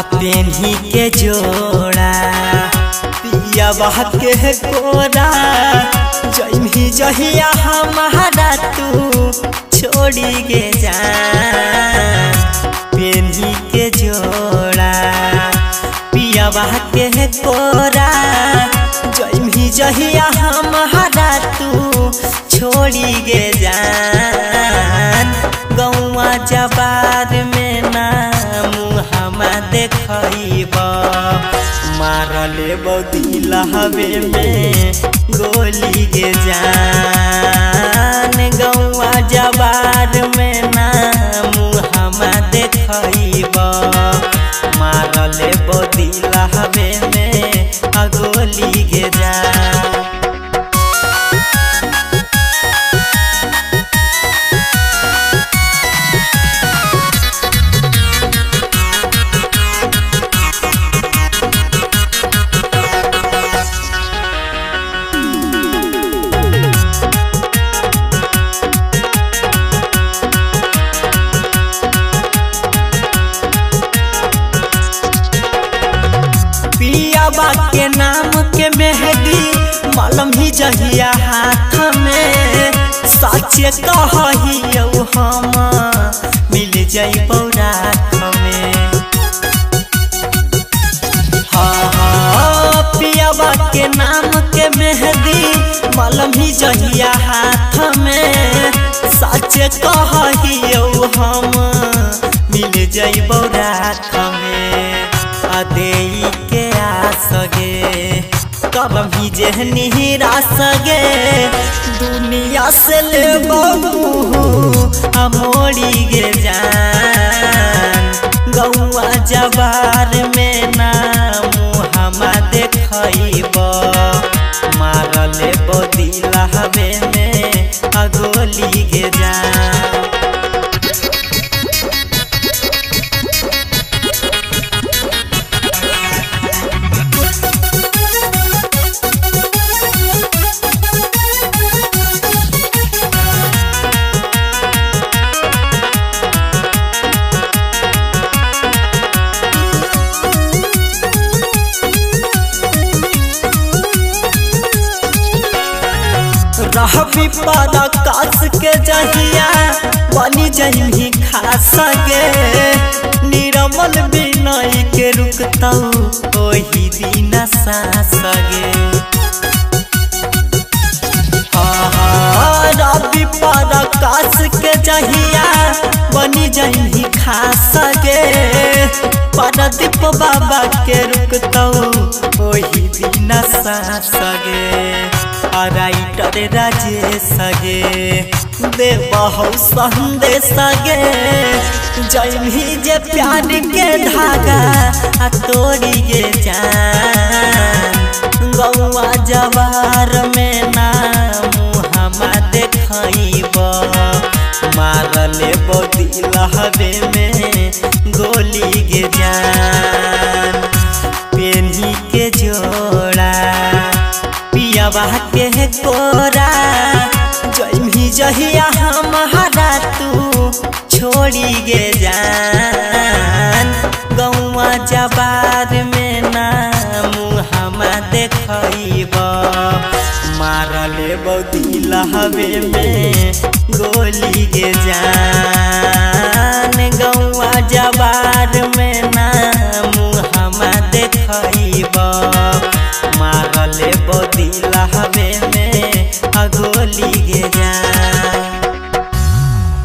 पेन्ही के जोड़ा पियावा के कोरा जइमी जहिया हमारा तू छोड़ी गे जा। पेन्ही के जोड़ा पियावा के कोरा जइमी जहिया हमारा तू छोड़ी गे जान। गौआ जबार में ना मुहामा देखब मारले बदिल हवे में गोली गे जान। गौआ जबार में ना मुहामा देखब मारले बदिल हवे में गोली गे जान। पियावा के नाम के मेहंदी मलम ही जहिया हाथ में सच्चे कहियो हम मिल जइबौ रात में। हाँ पियावा के नाम के मेहंदी मलम ही जहिया हाथ में सच्चे कहियो हम मिल जइबौ रात में। देई के आसगे कलम ही जेहनी रासगे दुनिया से ले मोड़ी गे जान। गौआ जबार में ना मुहामा देखब मारले बदिल हवे में गोली गे जान। रहबी पराकाश के जहिया बनी जइमी खास गे निरमल बिनय के रुकतौ ओही दिन सास गे। रवि पराकाश के जहिया बनी जइमी खास गे परदीप बाबा के रुकतौ ओही दिन सास गे। राइटर राजेश गे देबहु संदेश गे जइमी जे प्यार के धागा तोड़ी गे जान। गौआ जवार में ना मुहामा देखब मारले बदिल हवे में गोली गे जान। पेन्ही के जोड़ा पियावा के कोरा जइमी जहिया हमारा तू छोड़ी गे जान। गौआ जबार में ना मुहामा देखब मारले बदिल हवे में गोली गे जान। गौआ जबार में